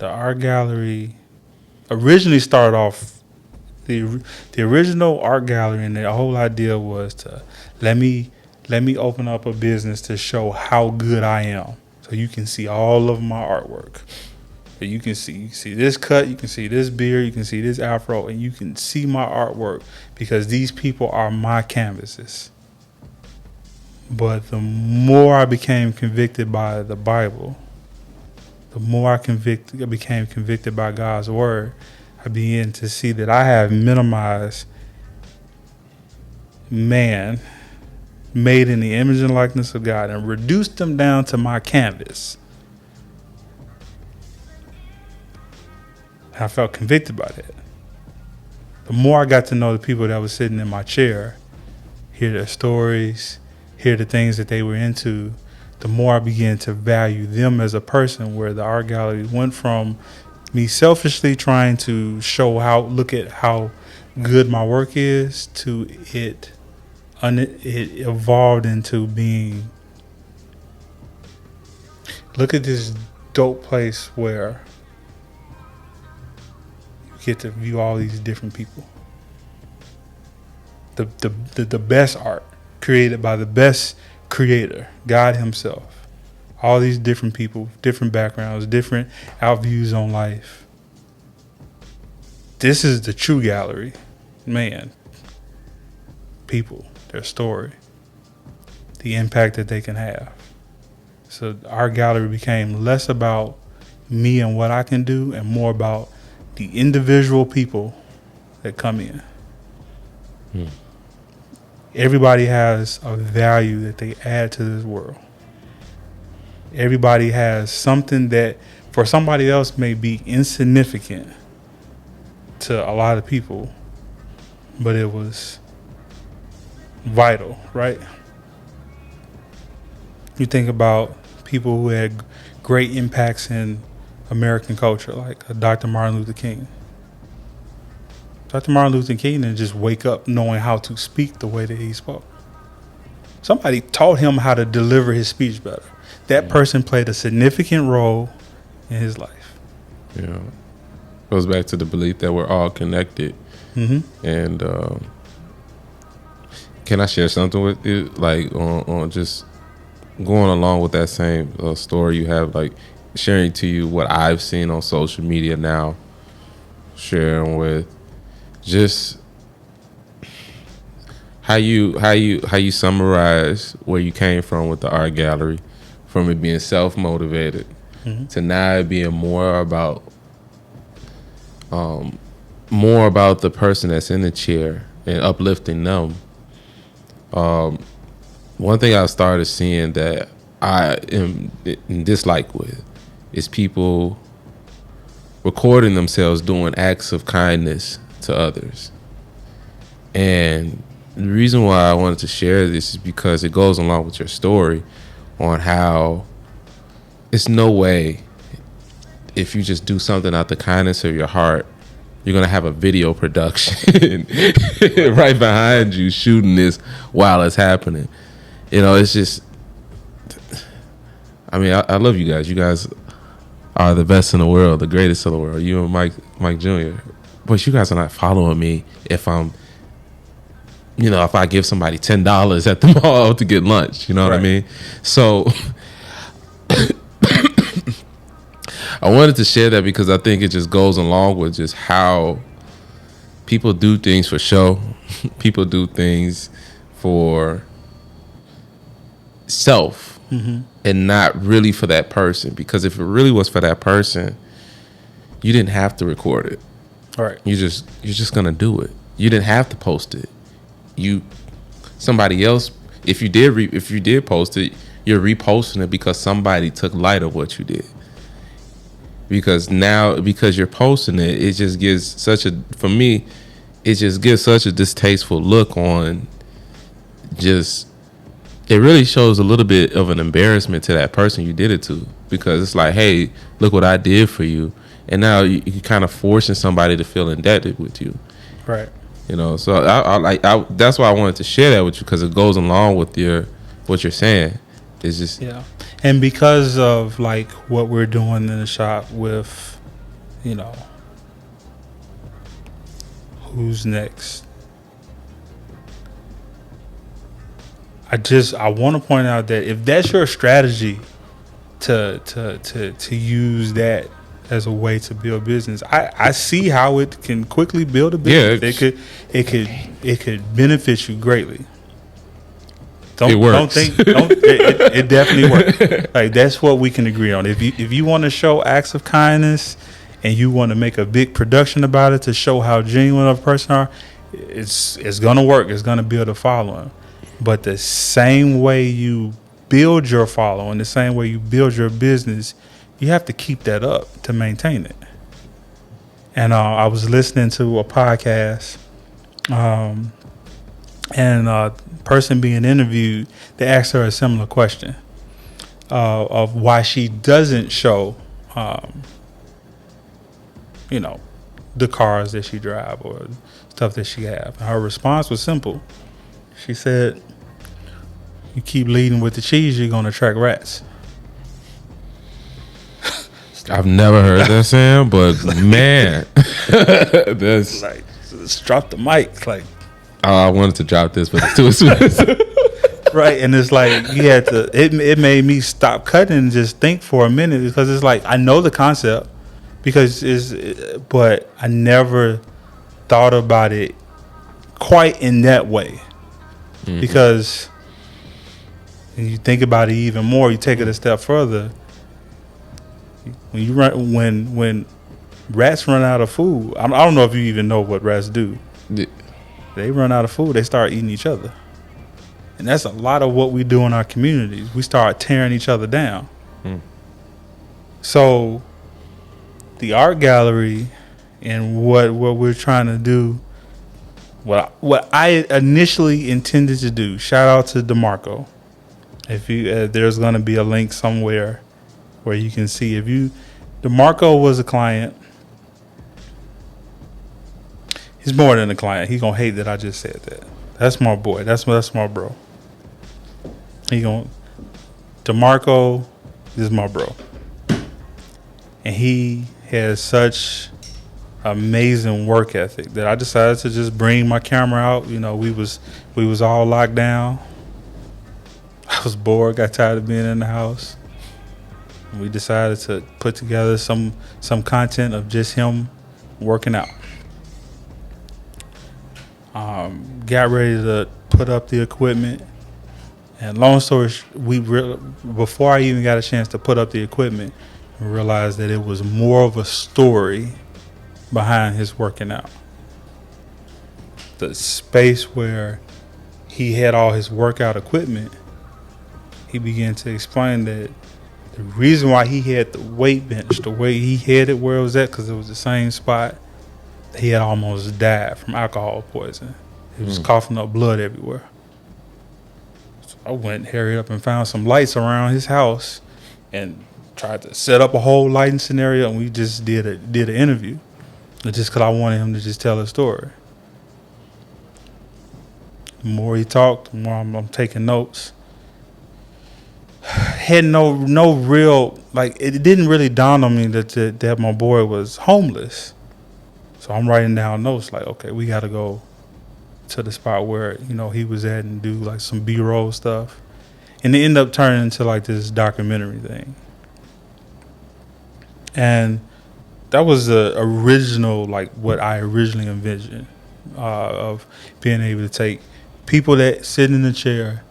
the art gallery originally started off. The original art gallery and the whole idea was to let me open up a business to show how good I am, so you can see all of my artwork. So you can see this cut, you can see this beard, you can see this afro, and you can see my artwork because these people are my canvases. But the more I became convicted by the Bible, the more I became convicted by God's word, I began to see that I have minimized man made in the image and likeness of God and reduced them down to my canvas. I felt convicted by that. The more I got to know the people that was sitting in my chair, hear their stories, hear the things that they were into, the more I began to value them as a person, where the art gallery went from me selfishly trying to look at how good my work is, to it evolved into being, look at this dope place where you get to view all these different people. The best art created by the best creator, God himself. All these different people, different backgrounds, different outviews on life. This is the true gallery. Man, people, their story, the impact that they can have. So our gallery became less about me and what I can do and more about the individual people that come in. Everybody has a value that they add to this world. Everybody has something that for somebody else may be insignificant to a lot of people, but it was vital, right? You think about people who had great impacts in American culture, like Dr. Martin Luther King. Dr. Martin Luther King didn't just wake up knowing how to speak the way that he spoke. Somebody taught him how to deliver his speech better. That person played a significant role in his life. Yeah. Goes back to the belief that we're all connected. Mm-hmm. And can I share something with you? Like on just going along with that same story you have, like sharing to you what I've seen on social media now, sharing with just how you summarize where you came from with the art gallery, from it being self-motivated to now it being more about the person that's in the chair and uplifting them. One thing I started seeing that I am in dislike with is people recording themselves doing acts of kindness to others. And the reason why I wanted to share this is because it goes along with your story on how it's no way if you just do something out the kindness of your heart, you're going to have a video production right behind you shooting this while it's happening. You know, it's just, I mean, I love you guys. You guys are the best in the world, the greatest in the world. You and Mike Jr. But you guys are not following me if I give somebody $10 at the mall to get lunch. You know what I mean? So I wanted to share that because I think it just goes along with just how people do things for show. People do things for self and not really for that person. Because if it really was for that person, you didn't have to record it. All right. You're just gonna do it. You didn't have to post it. Somebody else, if you did post it, you're reposting it because somebody took light of what you did. Because you're posting it, it just gives such a distasteful look on just, it really shows a little bit of an embarrassment to that person you did it to, because it's like, hey, look what I did for you. And now you kind of forcing somebody to feel indebted with you. Right. You know, so I that's why I wanted to share that with you, because it goes along with what you're saying. It's just, yeah. And because of like what we're doing in the shop with you know, who's next? I want to point out that if that's your strategy to use that as a way to build business, I see how it can quickly build a business. Yeah, It could benefit you greatly. It works. It definitely works. Like, that's what we can agree on. If you want to show acts of kindness and you want to make a big production about it to show how genuine of a person are, it's gonna work. It's gonna build a following. But the same way you build your following, the same way you build your business, you have to keep that up to maintain it. And I was listening to a podcast, and person being interviewed, they asked her a similar question of why she doesn't show, you know, the cars that she drive or stuff that she have. Her response was simple. She said, "You keep leading with the cheese, you're gonna attract rats." I've never heard that saying, but man, that's Like, just drop the mic, like. I wanted to drop this, but it's too expensive. Right, and it's like you had to. It made me stop cutting and just think for a minute, because it's like I know the concept, but I never thought about it quite in that way. Mm-hmm. Because when you think about it even more, you take it a step further. When rats run out of food, I don't know if you even know what rats do. Yeah. They run out of food, they start eating each other. And that's a lot of what we do in our communities. We start tearing each other down. Mm. So the art gallery and what we're trying to do, what I initially intended to do, shout out to DeMarco. If you there's going to be a link somewhere where you can see. DeMarco was a client. He's more than a client. He gonna hate that I just said that. That's my boy. That's my bro. DeMarco is my bro, and he has such amazing work ethic that I decided to just bring my camera out. You know, we was all locked down. I was bored, got tired of being in the house. And we decided to put together some content of just him working out. Got ready to put up the equipment, and long story before I even got a chance to put up the equipment, I realized that it was more of a story behind his working out. The space where he had all his workout equipment, he began to explain that the reason why he had the weight bench the way he had it where it was at, because it was the same spot. He had almost died from alcohol poisoning. He was coughing up blood everywhere. So I went, hurried up, and found some lights around his house and tried to set up a whole lighting scenario, and we just did an interview. Just because I wanted him to just tell his story. The more he talked, the more I'm taking notes. Had no real, like, it didn't really dawn on me that my boy was homeless. So I'm writing down notes like, okay, we got to go to the spot where, you know, he was at and do like some B-roll stuff. And it ended up turning into like this documentary thing. And that was the original, like what I originally envisioned, of being able to take people that sit in the chair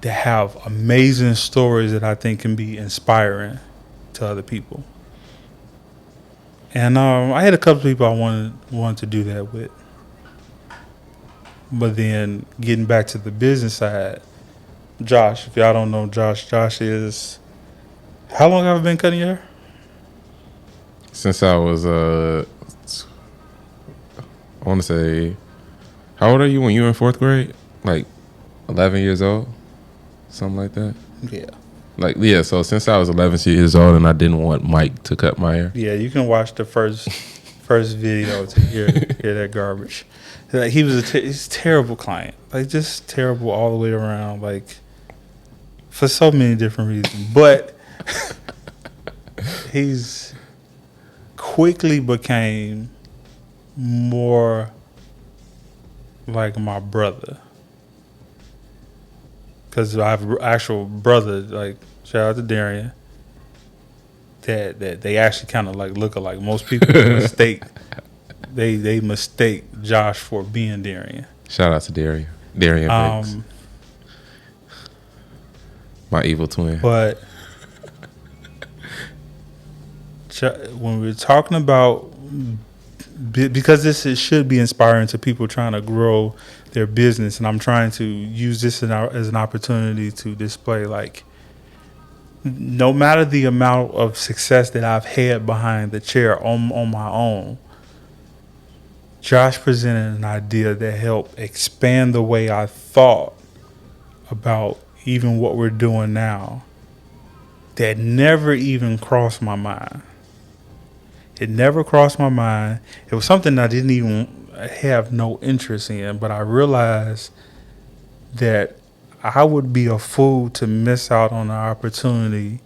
that have amazing stories that I think can be inspiring to other people. And I had a couple of people I wanted to do that with. But then getting back to the business side, Josh, if y'all don't know Josh is, how long have I been cutting your hair? Since I was, I want to say, how old are you when you were in 4th grade? Like 11 years old? Something like that? Yeah. So since I was 11 years old and I didn't want Mike to cut my hair. Yeah, you can watch the first video to hear that garbage. Like, he was he's a terrible client. Like, just terrible all the way around, like, for so many different reasons. But he's quickly became more like my brother. Because I have an actual brother, like, shout out to Darian, that they actually kind of like look alike. Most people mistake, they mistake Josh for being Darian. Shout out to Darian. Darian Banks. My evil twin. But when we're talking about, because should be inspiring to people trying to grow their business, and I'm trying to use this as an opportunity to display, like, no matter the amount of success that I've had behind the chair on my own, Josh presented an idea that helped expand the way I thought about even what we're doing now, that never even crossed my mind. It never crossed my mind. It was something I didn't even have no interest in, but I realized that I would be a fool to miss out on the opportunity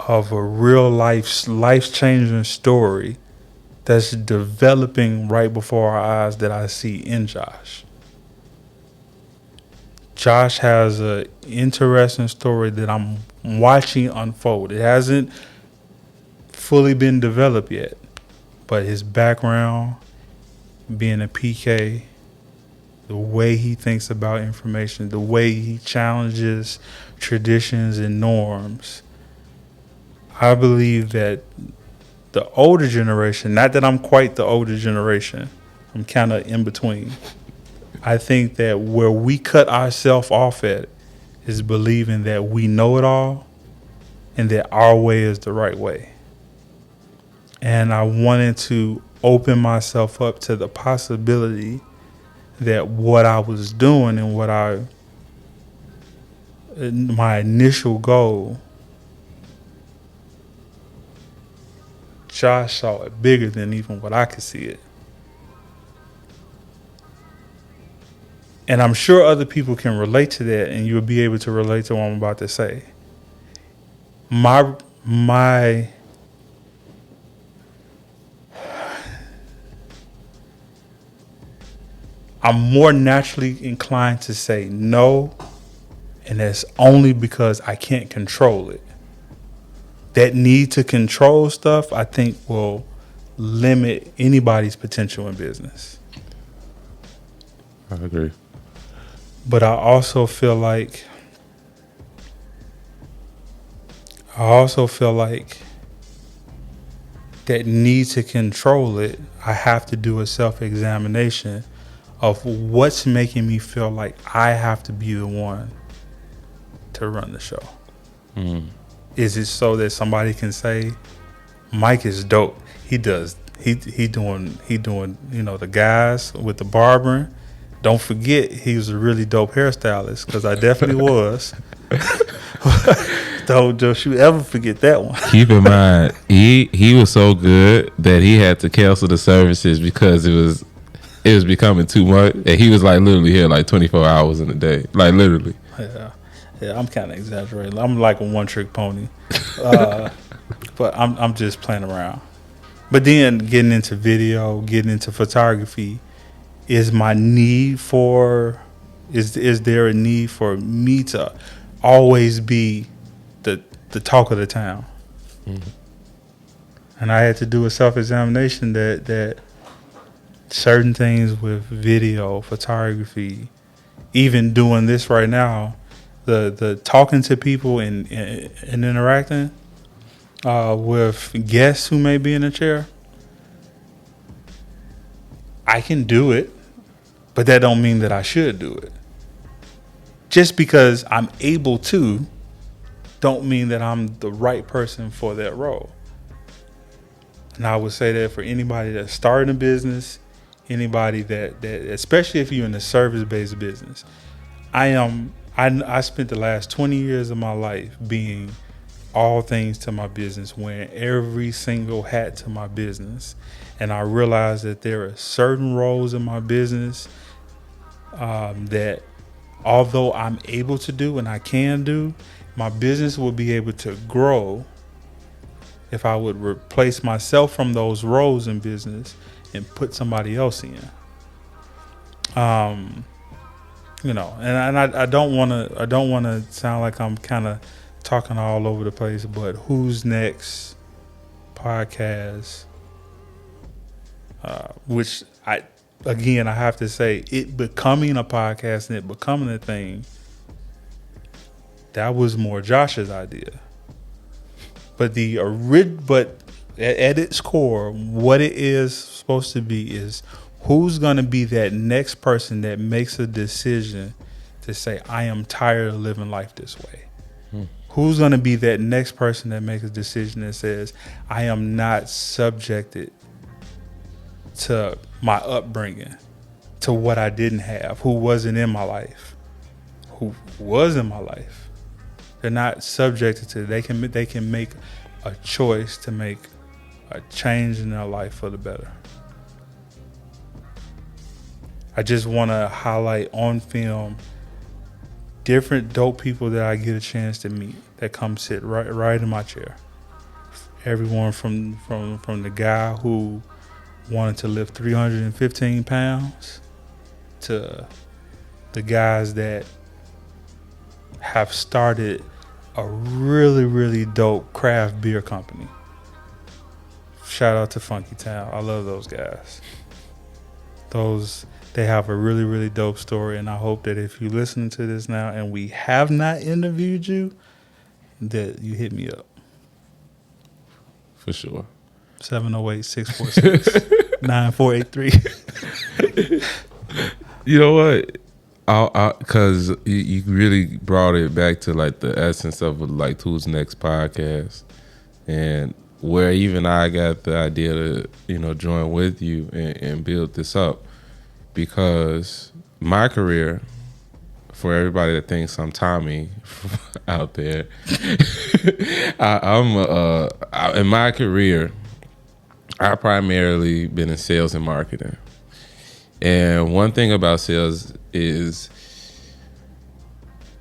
of a real life-changing story that's developing right before our eyes that I see in Josh. Josh has an interesting story that I'm watching unfold. It hasn't fully been developed yet, but his background, being a PK, the way he thinks about information, the way he challenges traditions and norms, I believe that the older generation, not that I'm quite the older generation, I'm kind of in between. I think that where we cut ourselves off at is believing that we know it all and that our way is the right way. And I wanted to open myself up to the possibility that what I was doing and my initial goal, Josh saw it bigger than even what I could see it. And I'm sure other people can relate to that, and you'll be able to relate to what I'm about to say. I'm more naturally inclined to say no, and that's only because I can't control it. That need to control stuff, I think, will limit anybody's potential in business. I agree. But I also feel like that need to control it, I have to do a self-examination of what's making me feel like I have to be the one to run the show. Mm. Is it so that somebody can say, Mike is dope. He doing, the guys with the barbering. Don't forget, he was a really dope hairstylist, because I definitely was. Don't you ever forget that one. Keep in mind, he was so good that he had to cancel the services because it was becoming too much, and he was like literally here like 24 hours in a day, like literally. Yeah, I'm kind of exaggerating. I'm like a one-trick pony, but I'm just playing around. But then getting into video, getting into photography, is there a need for me to always be the talk of the town? Mm-hmm. And I had to do a self-examination that certain things with video, photography, even doing this right now, the talking to people and interacting with guests who may be in a chair, I can do it, but that don't mean that I should do it. Just because I'm able to, don't mean that I'm the right person for that role. And I would say that for anybody that's starting a business, anybody that especially if you're in a service-based business, I spent the last 20 years of my life being all things to my business, wearing every single hat to my business. And I realized that there are certain roles in my business that although I'm able to do and I can do, my business will be able to grow if I would replace myself from those roles in business and put somebody else in. You know, and I don't want to sound like I'm kind of talking all over the place, but Who's Next podcast, which I have to say, it becoming a podcast and it becoming a thing, that was more Josh's idea. But at its core, what it is supposed to be is who's going to be that next person that makes a decision to say, I am tired of living life this way. Who's going to be that next person that makes a decision that says, I am not subjected to my upbringing, to what I didn't have, who wasn't in my life, who was in my life. They're not subjected to it. They can make a choice to make a change in their life for the better. I just want to highlight on film different dope people that I get a chance to meet that come sit right in my chair. Everyone from the guy who wanted to lift 315 pounds to the guys that have started a really, really dope craft beer company. Shout out to Funky Town. I love those guys. They have a really, really dope story, and I hope that if you listen to this now and we have not interviewed you, that you hit me up. For sure. 708-646-9483. You know what? Because you really brought it back to like the essence of like Who's Next podcast, and where even I got the idea to join with you and build this up, because my career, for everybody that thinks I'm Tommy out there, in my career, I primarily been in sales and marketing. And one thing about sales is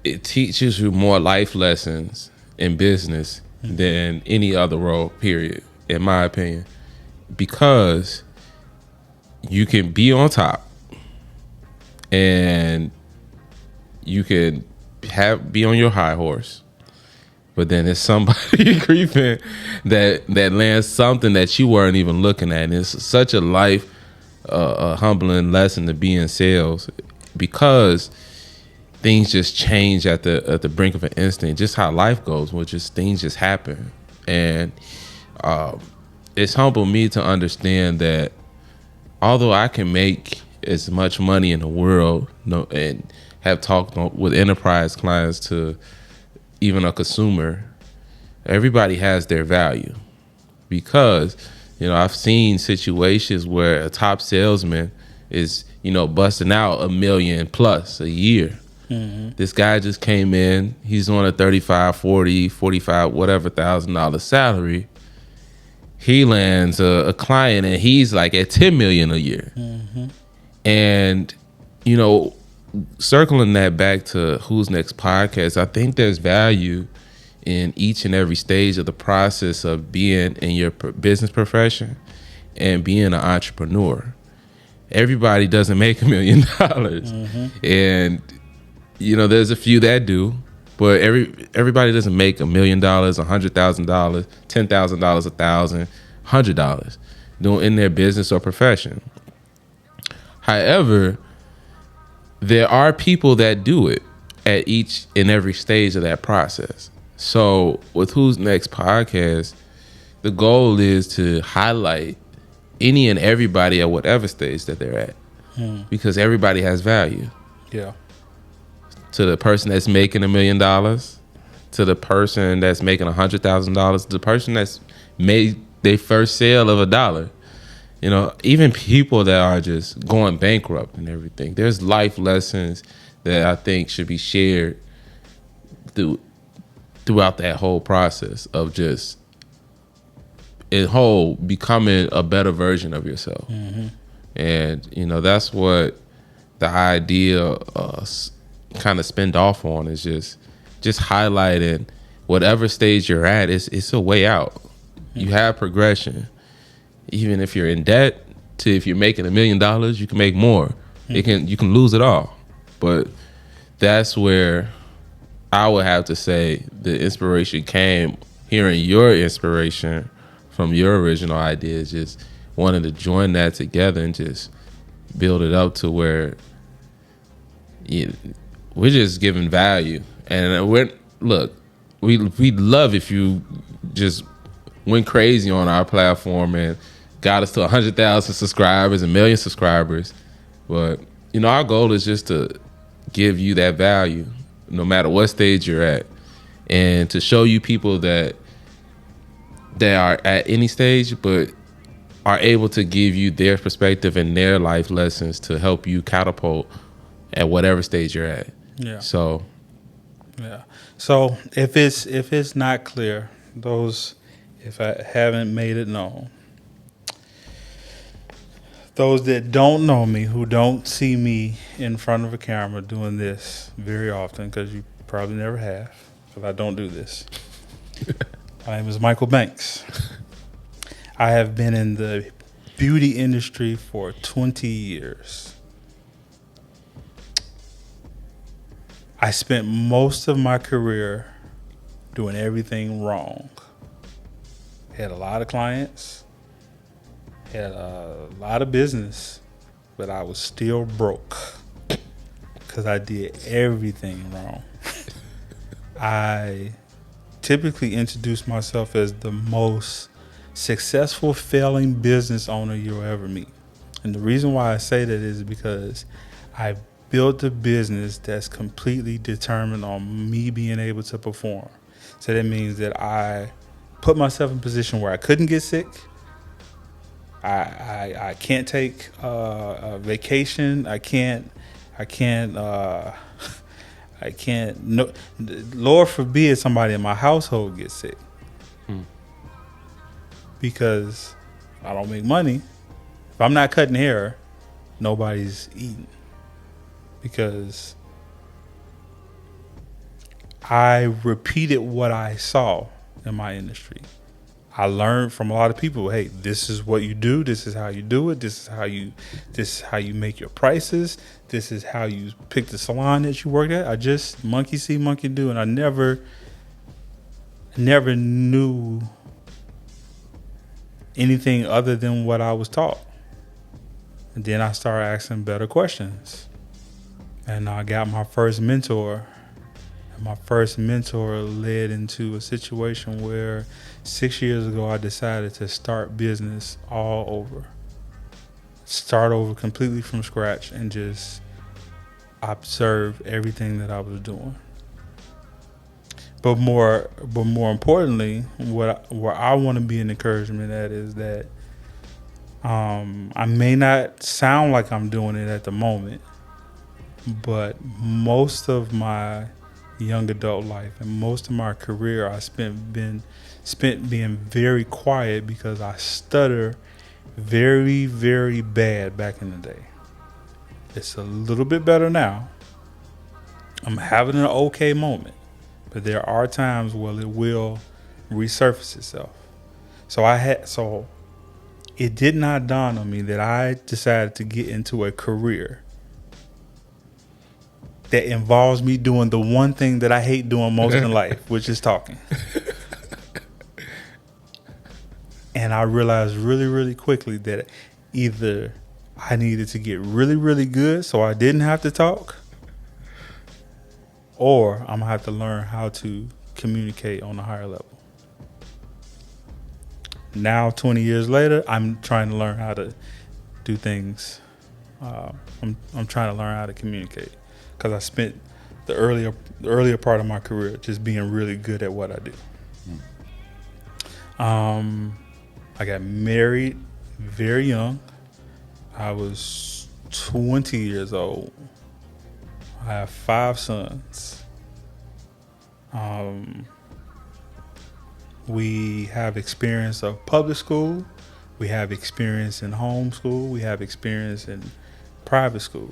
it teaches you more life lessons in business than any other role, period, in my opinion. Because you can be on top and you can be on your high horse, but then there's somebody creeping that lands something that you weren't even looking at. And it's such a life a humbling lesson to be in sales, because things just change at the brink of an instant. Just how life goes, which is things just happen. And it's humbled me to understand that although I can make as much money in the world, and have talked with enterprise clients to even a consumer, everybody has their value. Because I've seen situations where a top salesman is, busting out $1 million plus a year. Mm-hmm. This guy just came in, he's on a 35, 40, 45, whatever $1,000 salary. He lands a client and he's like at $10 million a year. Mm-hmm. And, circling that back to Who's Next podcast, I think there's value in each and every stage of the process of being in your business profession and being an entrepreneur. Everybody doesn't make $1 million. Mm-hmm. And, there's a few that do, but everybody doesn't make $1 million, $100,000, $10,000, $1,000, $100 doing in their business or profession. However, there are people that do it at each and every stage of that process. So with Who's Next podcast, the goal is to highlight any and everybody at whatever stage that they're at, because everybody has value. Yeah. To the person that's making $1 million, to the person that's making $100,000, to the person that's made their first sale of $1. Even people that are just going bankrupt and everything. There's life lessons that I think should be shared throughout that whole process of just becoming a better version of yourself. Mm-hmm. And that's what the idea kind of spin off on, is just highlighting whatever stage you're at. It's a way out. You have progression. Even if you're in debt, to if you're making $1 million, you can make more. You can lose it all. But that's where I would have to say the inspiration came, hearing your inspiration from your original ideas, just wanted to join that together and just build it up to where we're just giving value. And we'd love if you just went crazy on our platform and got us to 100,000 subscribers, 1 million subscribers. But our goal is just to give you that value, no matter what stage you're at, and to show you people that they are at any stage, but are able to give you their perspective and their life lessons to help you catapult at whatever stage you're at. Yeah. So if it's not clear, if I haven't made it known, those that don't know me, who don't see me in front of a camera doing this very often, because you probably never have, because I don't do this. My name is Michael Banks. I have been in the beauty industry for 20 years. I spent most of my career doing everything wrong. Had a lot of clients, had a lot of business, but I was still broke because I did everything wrong. I typically introduce myself as the most successful failing business owner you'll ever meet. And the reason why I say that is because I built a business that's completely determined on me being able to perform. So that means that I put myself in a position where I couldn't get sick. I can't take a vacation. I can't. No, Lord forbid somebody in my household gets sick. Because I don't make money. If I'm not cutting hair, nobody's eating. Because I repeated what I saw in my industry. I learned from a lot of people, hey, this is what you do, this is how you do it, this is how you make your prices, this is how you pick the salon that you work at. I just monkey see, monkey do, and I never knew anything other than what I was taught. And then I started asking better questions. And I got my first mentor. And my first mentor led into a situation where 6 years ago I decided to start business all over. Start over completely from scratch and just observe everything that I was doing. But more importantly, where I want to be an encouragement at is that I may not sound like I'm doing it at the moment, but most of my young adult life and most of my career I spent being very quiet because I stutter very, very bad back in the day. It's a little bit better now. I'm having an okay moment, but there are times where it will resurface itself. So it did not dawn on me that I decided to get into a career that involves me doing the one thing that I hate doing most in life, which is talking. And I realized really, really quickly that either I needed to get really, really good so I didn't have to talk, or I'm going to have to learn how to communicate on a higher level. Now, 20 years later, I'm trying to learn how to do things. I'm trying to learn how to communicate because I spent the earlier part of my career just being really good at what I do. I got married very young. I was 20 years old. I have 5 sons. We have experience of public school. We have experience in home school. We have experience in private school.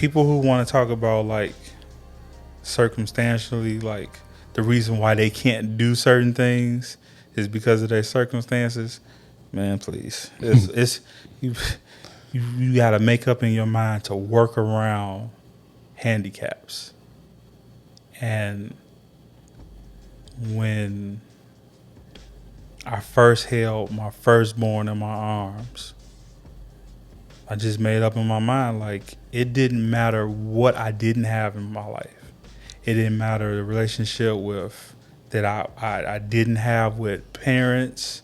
people who want to talk about like circumstantially, like the reason why they can't do certain things is because of their circumstances. Man, please, it's you got to make up in your mind to work around handicaps. And when I first held my firstborn in my arms, I just made up in my mind, like, it didn't matter what I didn't have in my life. It didn't matter the relationship with that I didn't have with parents.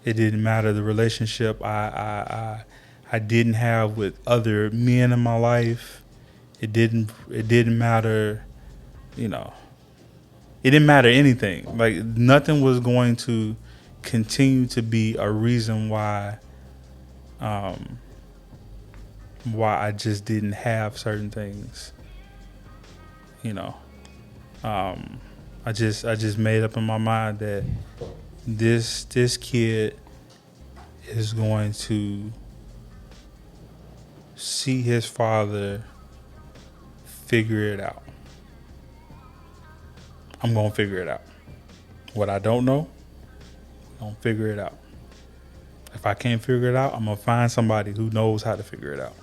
It didn't matter the relationship I didn't have with other men in my life. It didn't matter, you know. It didn't matter anything. Like, nothing was going to continue to be a reason why I just didn't have certain things. You know. I just made up in my mind that this kid is going to see his father figure it out. I'm going to figure it out. What I don't know, I'm going to figure it out. If I can't figure it out, I'm going to find somebody who knows how to figure it out.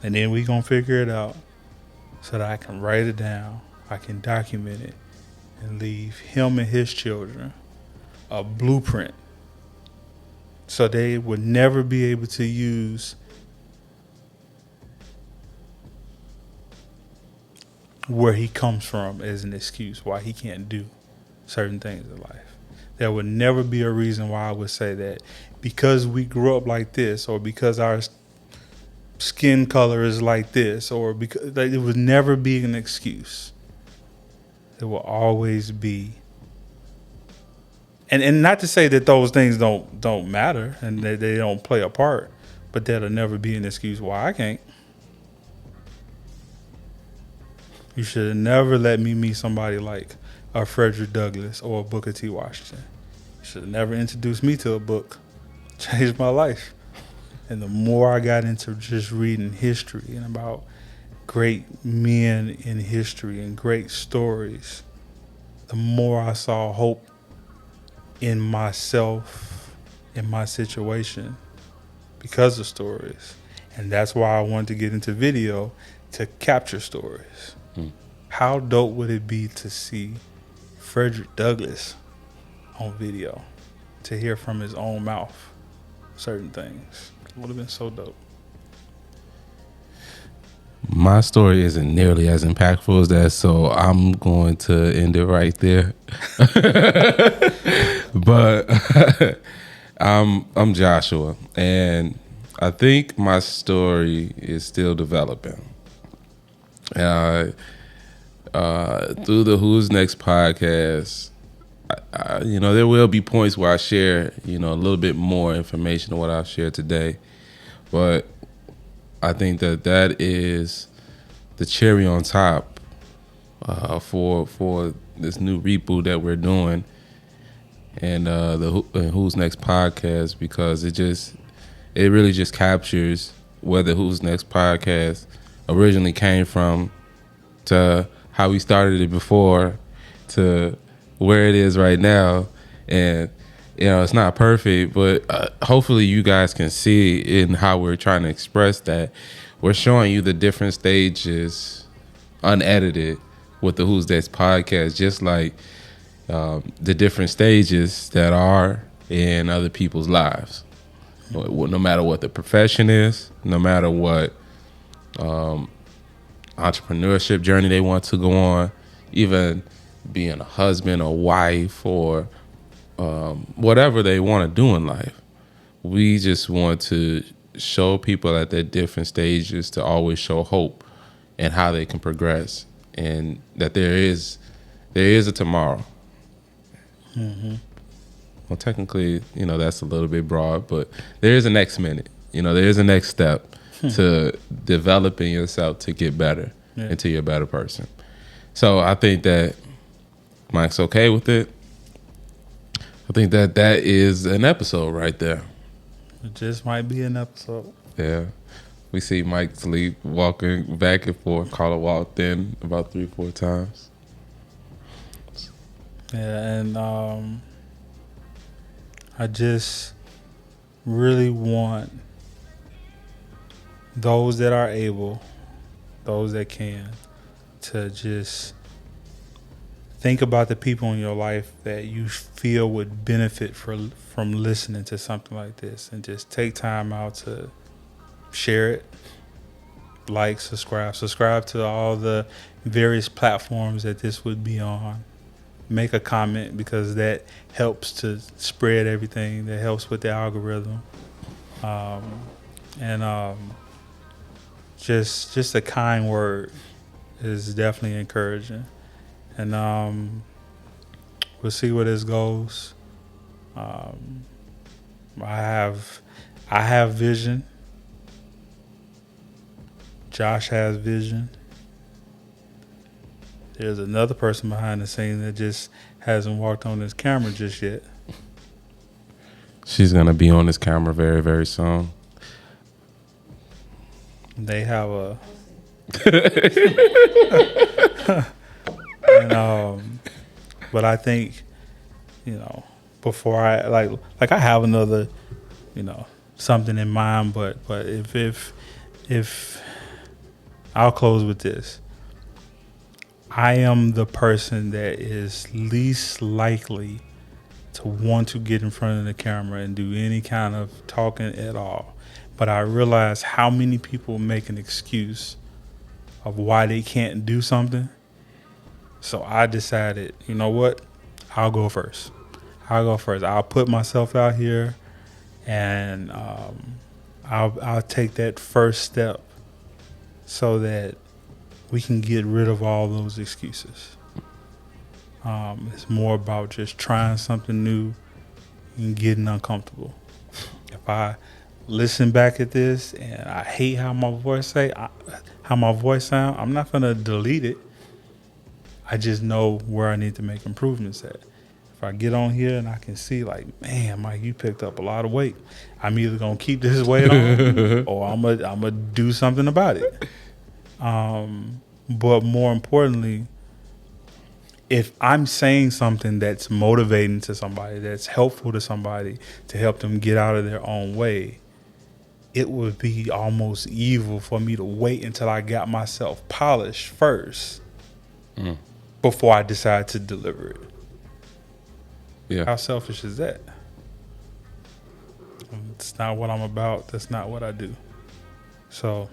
And then we going to figure it out so that I can write it down, I can document it, and leave him and his children a blueprint so they would never be able to use where he comes from as an excuse why he can't do certain things in life. There would never be a reason why I would say that because we grew up like this, or because our skin color is like this, or because, like, it would never be an excuse. It will always be, and not to say that those things don't matter and that they don't play a part, but that'll never be an excuse why I can't. You should have never let me meet somebody like a Frederick Douglass or a Booker T. Washington. You should have never introduced me to a book. Changed my life. And the more I got into just reading history and about great men in history and great stories, the more I saw hope in myself, in my situation, because of stories. And that's why I wanted to get into video, to capture stories. How dope would it be to see Frederick Douglass on video, to hear from his own mouth certain things? It would have been so dope. My story isn't nearly as impactful as that, so I'm going to end it right there. But I'm Joshua, and I think my story is still developing. Through the Who's Next podcast, there will be points where I share, a little bit more information than what I've shared today. But I think that is the cherry on top for this new reboot that we're doing, and the Who's Next podcast, because it really just captures where the Who's Next podcast originally came from, to how we started it before, to where it is right now. And it's not perfect, but hopefully you guys can see in how we're trying to express that. We're showing you the different stages unedited with the Who's Next podcast, just like the different stages that are in other people's lives. No matter what the profession is, no matter what entrepreneurship journey they want to go on, even being a husband or wife, or whatever they want to do in life. We just want to show people at their different stages to always show hope and how they can progress, and that there is a tomorrow. Mm-hmm. Well, technically, that's a little bit broad, but there is a next minute. There is a next step to developing yourself to get better and to be a better person. So I think that Mike's okay with it. I think that is an episode right there. It just might be an episode. Yeah. We see Mike sleep, walking back and forth. Carla walked in about 3-4 times. Yeah, and I just really want those that are able, those that can, to just think about the people in your life that you feel would benefit from listening to something like this, and just take time out to share it, like, subscribe to all the various platforms that this would be on. Make a comment, because that helps to spread everything. That helps with the algorithm. And just a kind word is definitely encouraging. And we'll see where this goes. I have vision. Josh has vision. There's another person behind the scene that just hasn't walked on this camera just yet. She's gonna be on this camera very, very soon. They have a and, but I think, before I like I have another, something in mind, but if I'll close with this. I am the person that is least likely to want to get in front of the camera and do any kind of talking at all. But I realize how many people make an excuse of why they can't do something. So I decided, you know what? I'll go first. I'll put myself out here, and I'll take that first step so that we can get rid of all those excuses. It's more about just trying something new and getting uncomfortable. If I listen back at this and I hate how my voice sound, I'm not gonna delete it. I just know where I need to make improvements at. If I get on here and I can see, like, man, Mike, you picked up a lot of weight, I'm either gonna keep this weight on or I'm gonna do something about it. But more importantly, if I'm saying something that's motivating to somebody, that's helpful to somebody to help them get out of their own way, it would be almost evil for me to wait until I got myself polished first before I decide to deliver it. Yeah. How selfish is that? It's not what I'm about. That's not what I do. So,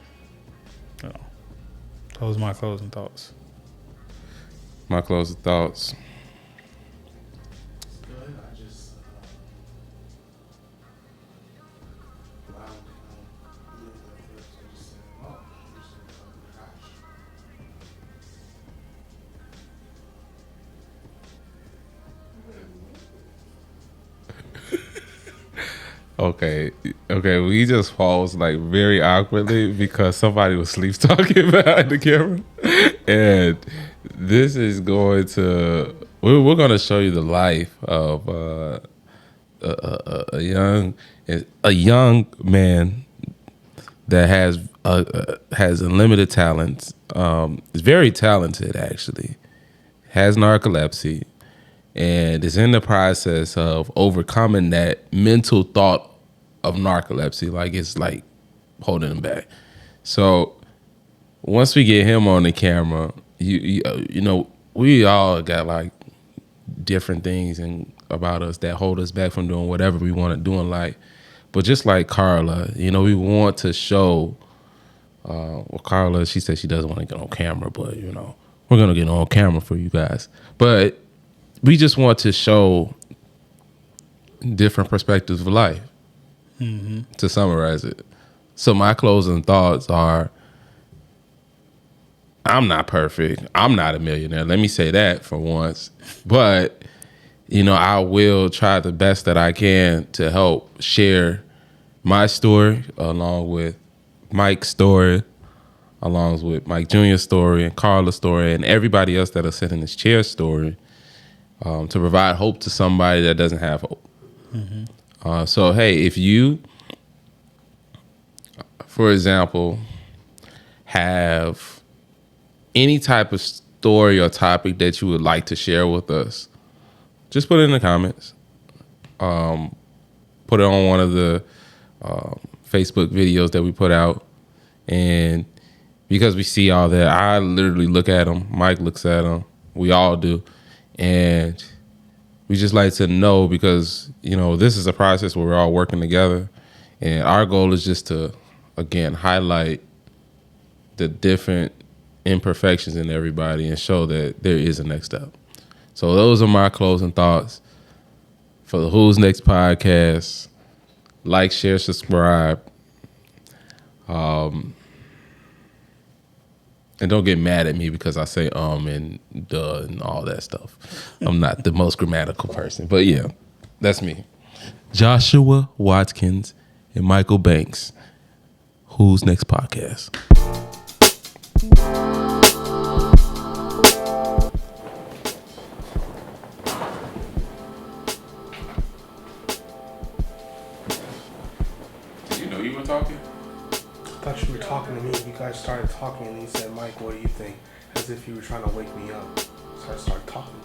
those are my closing thoughts. My closing thoughts. Okay. We just paused like very awkwardly because somebody was sleep talking behind the camera, and this is going to we're going to show you the life of a young man that has unlimited talents. Is very talented actually. Has narcolepsy. And is in the process of overcoming that mental thought of narcolepsy. Like, it's like holding him back. So once we get him on the camera, you know, we all got like different things about us that hold us back from doing whatever we want to do in life. But just like Carla, we want to show, Carla, she said she doesn't want to get on camera, but, we're going to get on camera for you guys. But we just want to show different perspectives of life, to summarize it. So my closing thoughts are, I'm not perfect. I'm not a millionaire. Let me say that for once. But, I will try the best that I can to help share my story along with Mike's story, along with Mike Jr.'s story and Carla's story and everybody else that'll sit in this chair story. To provide hope to somebody that doesn't have hope. So, hey, if you, for example, have any type of story or topic that you would like to share with us, just put it in the comments. Put it on one of the Facebook videos that we put out. And because we see all that, I literally look at them. Mike looks at them. We all do. And we just like to know because, this is a process where we're all working together. And our goal is just to, again, highlight the different imperfections in everybody and show that there is a next step. So those are my closing thoughts for the Who's Next podcast. Like, share, subscribe. And don't get mad at me because I say and duh and all that stuff. I'm not the most grammatical person. But yeah, that's me. Joshua Watkins and Michael Banks. Who's Next podcast. Did you know you were talking? I thought you were talking to me. You guys started talking and you said, Mike, what do you think? As if you were trying to wake me up. So I started talking.